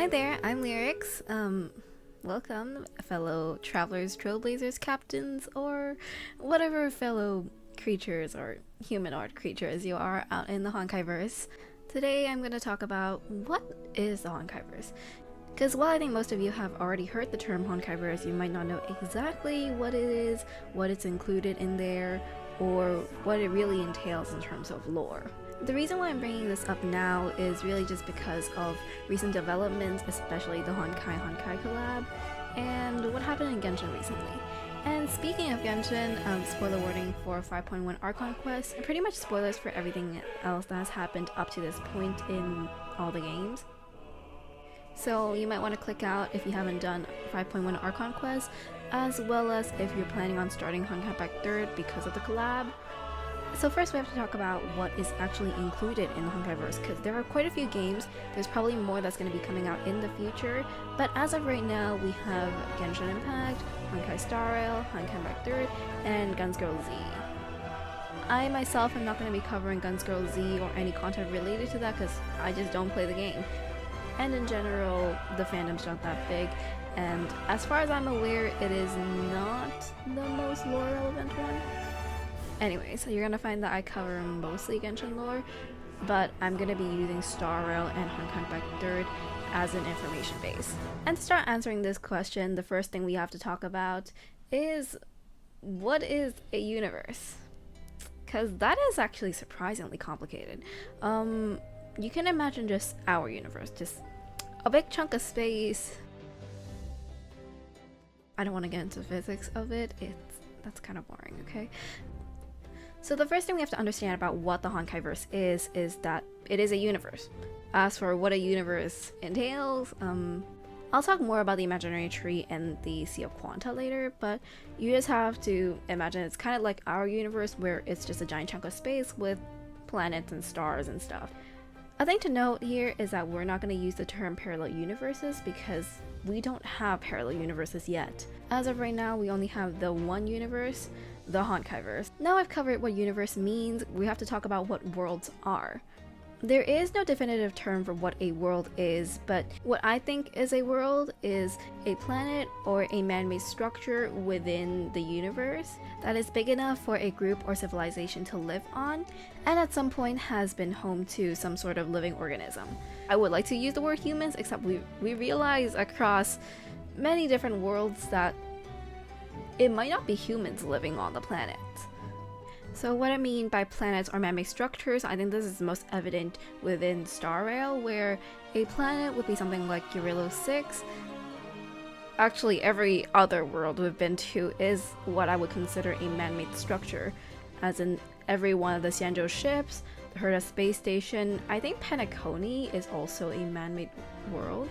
Hi there, I'm Lyrics. Welcome, fellow travelers, trailblazers, captains, or whatever fellow creatures or humanoid creatures you are out in the Honkaiverse. Today I'm going to talk about what is the Honkaiverse. Because while I think most of you have already heard the term Honkaiverse, you might not know exactly what it is, what it's included in there, or what it really entails in terms of lore. The reason why I'm bringing this up now is really just because of recent developments, especially the Honkai collab, and what happened in Genshin recently. And speaking of Genshin, spoiler warning for 5.1 Archon Quest, and pretty much spoilers for everything else that has happened up to this point in all the games. So you might want to click out if you haven't done 5.1 Archon Quest, as well as if you're planning on starting Honkai Impact 3rd because of the collab. So first we have to talk about what is actually included in the Honkaiverse, because there are quite a few games. There's probably more that's going to be coming out in the future, but as of right now we have Genshin Impact, Honkai Star Rail, Honkai Impact 3rd, and Guns Girl Z. I myself am not going to be covering Guns Girl Z or any content related to that because I just don't play the game. And in general, the fandom's not that big, and as far as I'm aware, it is not the most lore relevant one. Anyway, so you're gonna find that I cover mostly Genshin lore, but I'm gonna be using Star Rail and Honkai Impact 3rd as an information base. And to start answering this question, the first thing we have to talk about is what is a universe? Because that is actually surprisingly complicated. You can imagine just our universe, just a big chunk of space. I don't want to get into physics of it, that's kind of boring, okay? So the first thing we have to understand about what the Honkaiverse is that it is a universe. As for what a universe entails, I'll talk more about the imaginary tree and the Sea of Quanta later, but you just have to imagine it's kind of like our universe where it's just a giant chunk of space with planets and stars and stuff. A thing to note here is that we're not going to use the term parallel universes because we don't have parallel universes yet. As of right now, we only have the one universe, the Honkaiverse. Now I've covered what universe means, we have to talk about what worlds are. There is no definitive term for what a world is, but what I think is a world is a planet or a man-made structure within the universe that is big enough for a group or civilization to live on, and at some point has been home to some sort of living organism. I would like to use the word humans, except we realize across many different worlds that it might not be humans living on the planet. So what I mean by planets or man-made structures, I think this is most evident within Star Rail, where a planet would be something like Eurilo 6. Actually, every other world we've been to is what I would consider a man-made structure, as in every one of the Xianzhou ships, the Herta space station. I think Penacony is also a man-made world.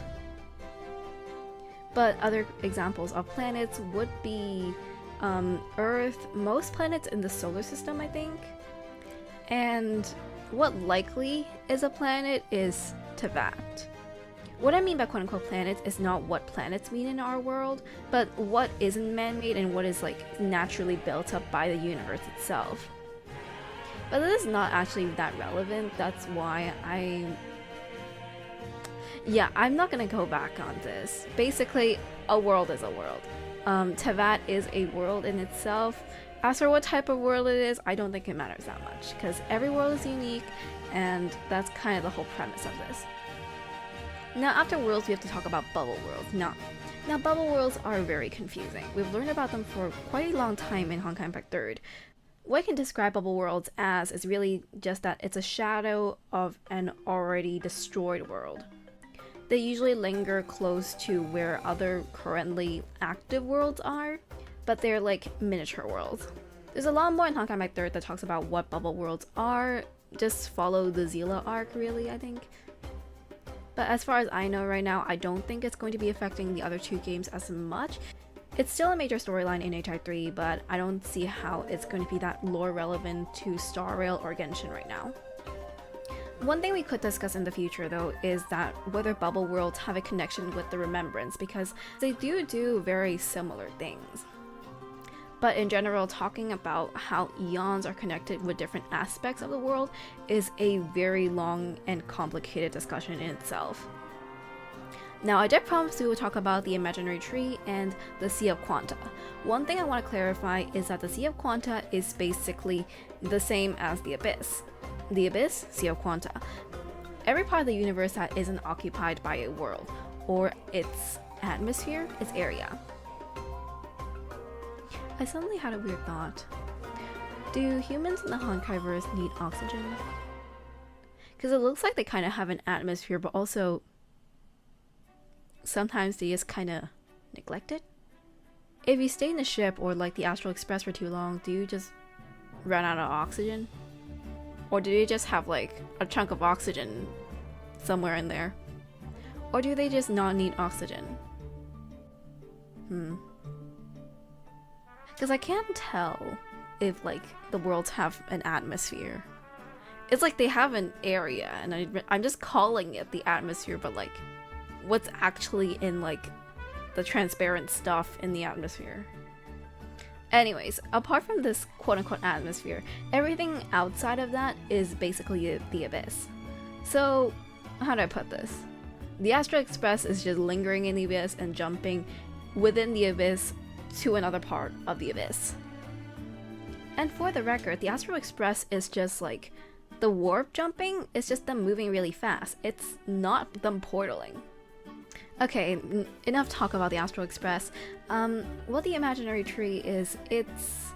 But other examples of planets would be Earth, most planets in the solar system, I think. And what likely is a planet is Teyvat. What I mean by quote-unquote planets is not what planets mean in our world, but what isn't man-made and what is like naturally built up by the universe itself. But this is not actually that relevant, that's why I'm not gonna go back on this. Basically, a world is a world. Teyvat is a world in itself. As for what type of world it is, I don't think it matters that much, because every world is unique, and that's kind of the whole premise of this. Now, after worlds, we have to talk about bubble worlds. Now bubble worlds are very confusing. We've learned about them for quite a long time in Honkai Impact 3rd. What I can describe bubble worlds as is really just that it's a shadow of an already destroyed world. They usually linger close to where other currently active worlds are, but they're like miniature worlds. There's a lot more in Honkai Impact 3rd that talks about what bubble worlds are. Just follow the Zila arc, really, I think. But as far as I know right now, I don't think it's going to be affecting the other two games as much. It's still a major storyline in HI3, but I don't see how it's going to be that lore relevant to Star Rail or Genshin right now. One thing we could discuss in the future, though, is that whether bubble worlds have a connection with the Remembrance, because they do very similar things. But in general, talking about how eons are connected with different aspects of the world is a very long and complicated discussion in itself. Now, I did promise we would talk about the imaginary tree and the Sea of Quanta. One thing I want to clarify is that the Sea of Quanta is basically the same as the Abyss. The Abyss, Sea of Quanta. Every part of the universe that isn't occupied by a world, or its atmosphere, its area. I suddenly had a weird thought. Do humans in the Honkaiverse need oxygen? Because it looks like they kind of have an atmosphere, but also sometimes they just kind of neglect it. If you stay in the ship or like the Astral Express for too long, do you just run out of oxygen? Or do you just have like a chunk of oxygen somewhere in there? Or do they just not need oxygen? Because I can't tell if like the worlds have an atmosphere. It's like they have an area, and I'm just calling it the atmosphere, but like what's actually in like the transparent stuff in the atmosphere. Anyways, apart from this quote-unquote atmosphere, everything outside of that is basically the Abyss. So, how do I put this? The Astral Express is just lingering in the Abyss and jumping within the Abyss to another part of the Abyss. And for the record, the Astral Express is just like the warp jumping is just them moving really fast. It's not them portaling. Okay, enough talk about the Astral Express. What the imaginary tree is, it's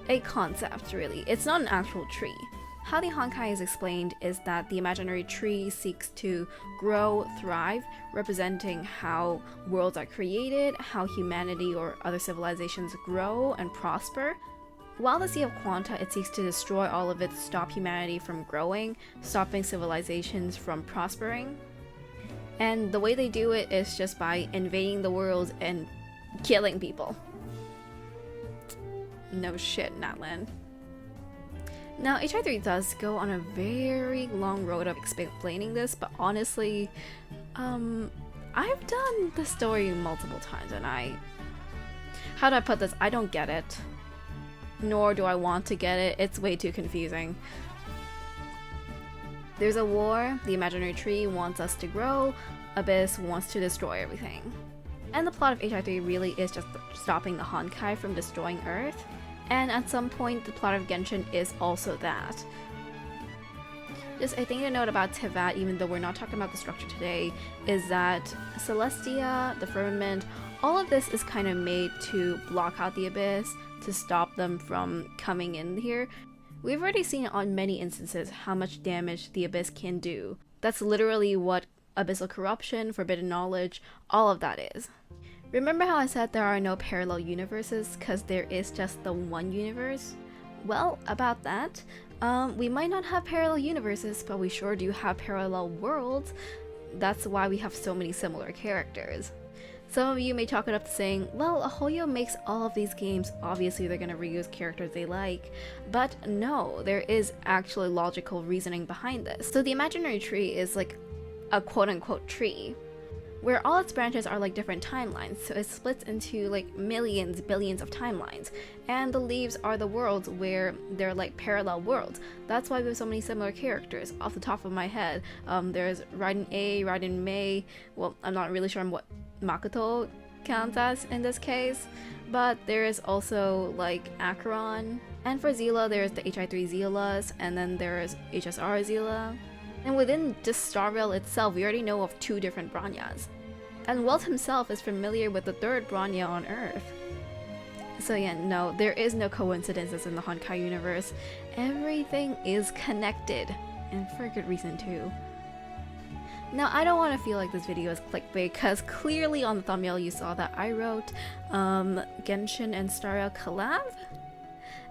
a concept, really. It's not an actual tree. How the Honkai is explained is that the imaginary tree seeks to grow, thrive, representing how worlds are created, how humanity or other civilizations grow and prosper. While the Sea of Quanta, it seeks to destroy all of it, stop humanity from growing, stopping civilizations from prospering. And the way they do it is just by invading the world and killing people. No shit, Natlan. Now, HI3 does go on a very long road of explaining this, but honestly, I've done the story multiple times, and how do I put this? I don't get it. Nor do I want to get it. It's way too confusing. There's a war, the imaginary tree wants us to grow, Abyss wants to destroy everything. And the plot of HI3 really is just stopping the Honkai from destroying Earth, and at some point the plot of Genshin is also that. Just a thing to note about Teyvat, even though we're not talking about the structure today, is that Celestia, the Firmament, all of this is kind of made to block out the Abyss, to stop them from coming in here. We've already seen on many instances how much damage the Abyss can do. That's literally what abyssal corruption, forbidden knowledge, all of that is. Remember how I said there are no parallel universes because there is just the one universe? Well, about that, we might not have parallel universes, but we sure do have parallel worlds. That's why we have so many similar characters. Some of you may chalk it up to saying, well, Ahoyo makes all of these games, obviously they're going to reuse characters they like. But no, there is actually logical reasoning behind this. So the imaginary tree is like a quote-unquote tree, where all its branches are like different timelines, so it splits into like millions, billions of timelines. And the leaves are the worlds where they're like parallel worlds. That's why we have so many similar characters. Off the top of my head, there's Raiden A, Raiden Mei, well, I'm not really sure what Makoto counts as in this case, but there is also like Acheron, and for Zila there's the HI3 Zilas, and then there's HSR Zila. And within just Starvale itself, we already know of 2 different Branyas. And Welt himself is familiar with the 3rd Branya on Earth. So yeah, no, there is no coincidences in the Honkai universe. Everything is connected, and for a good reason too. Now, I don't want to feel like this video is clickbait, because clearly on the thumbnail you saw that I wrote Genshin and Starvale collab.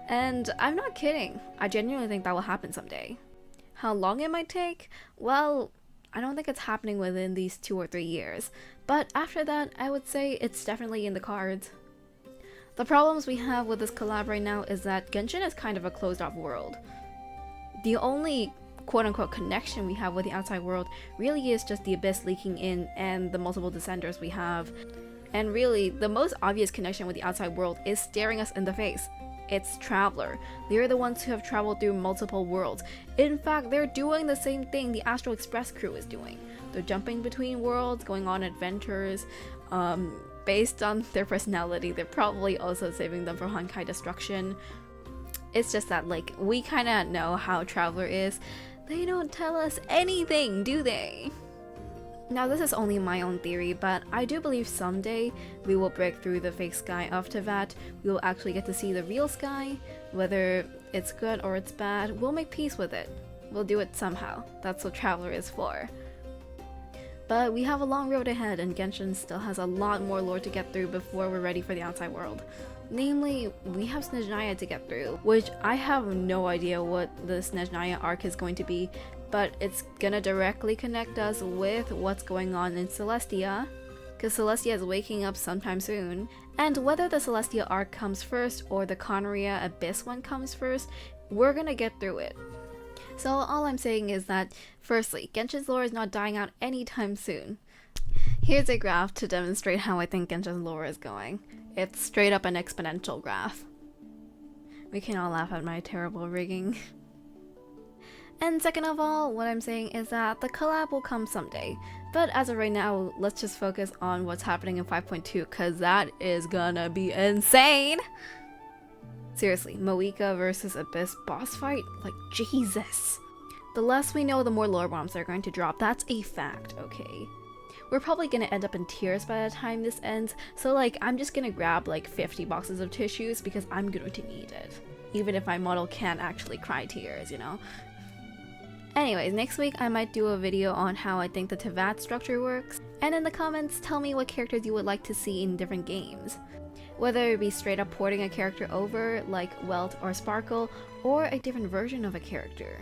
And I'm not kidding, I genuinely think that will happen someday. How long it might take? Well, I don't think it's happening within these 2 or 3 years, but after that, I would say it's definitely in the cards. The problems we have with this collab right now is that Genshin is kind of a closed-off world. The only quote-unquote connection we have with the outside world really is just the Abyss leaking in and the multiple descenders we have. And really, the most obvious connection with the outside world is staring us in the face. It's Traveler. They're the ones who have traveled through multiple worlds. In fact, they're doing the same thing the Astral Express crew is doing. They're jumping between worlds, going on adventures. Based on their personality, they're probably also saving them for Honkai destruction. It's just that, like, we kind of know how Traveler is. They don't tell us anything, do they? Now, this is only my own theory, but I do believe someday we will break through the fake sky of Tevat. We will actually get to see the real sky. Whether it's good or it's bad, we'll make peace with it. We'll do it somehow. That's what Traveler is for. But we have a long road ahead, and Genshin still has a lot more lore to get through before we're ready for the outside world. Namely, we have Snezhnaya to get through, which I have no idea what the Snezhnaya arc is going to be, but it's gonna directly connect us with what's going on in Celestia, because Celestia is waking up sometime soon. And whether the Celestia arc comes first or the Conria Abyss one comes first, we're gonna get through it. So all I'm saying is that, firstly, Genshin's lore is not dying out anytime soon. Here's a graph to demonstrate how I think Genshin's lore is going. It's straight up an exponential graph. We can all laugh at my terrible rigging. And second of all, what I'm saying is that the collab will come someday. But as of right now, let's just focus on what's happening in 5.2, because that is gonna be insane! Seriously, Moeka versus Abyss boss fight? Like, Jesus! The less we know, the more lore bombs are going to drop. That's a fact, okay? We're probably gonna end up in tears by the time this ends, so like, I'm just gonna grab like 50 boxes of tissues because I'm going to need it. Even if my model can't actually cry tears, you know? Anyways, next week I might do a video on how I think the Tevat structure works, and in the comments tell me what characters you would like to see in different games. Whether it be straight up porting a character over, like Welt or Sparkle, or a different version of a character.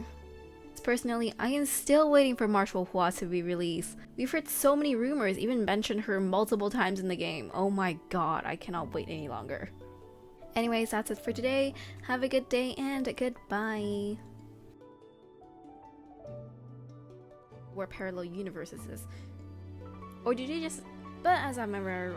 Personally, I am still waiting for Marshall Hua to be released. We've heard so many rumors, even mentioned her multiple times in the game. Oh my god, I cannot wait any longer. Anyways, that's it for today. Have a good day and goodbye. Where parallel universes is. Or did you just... But as I remember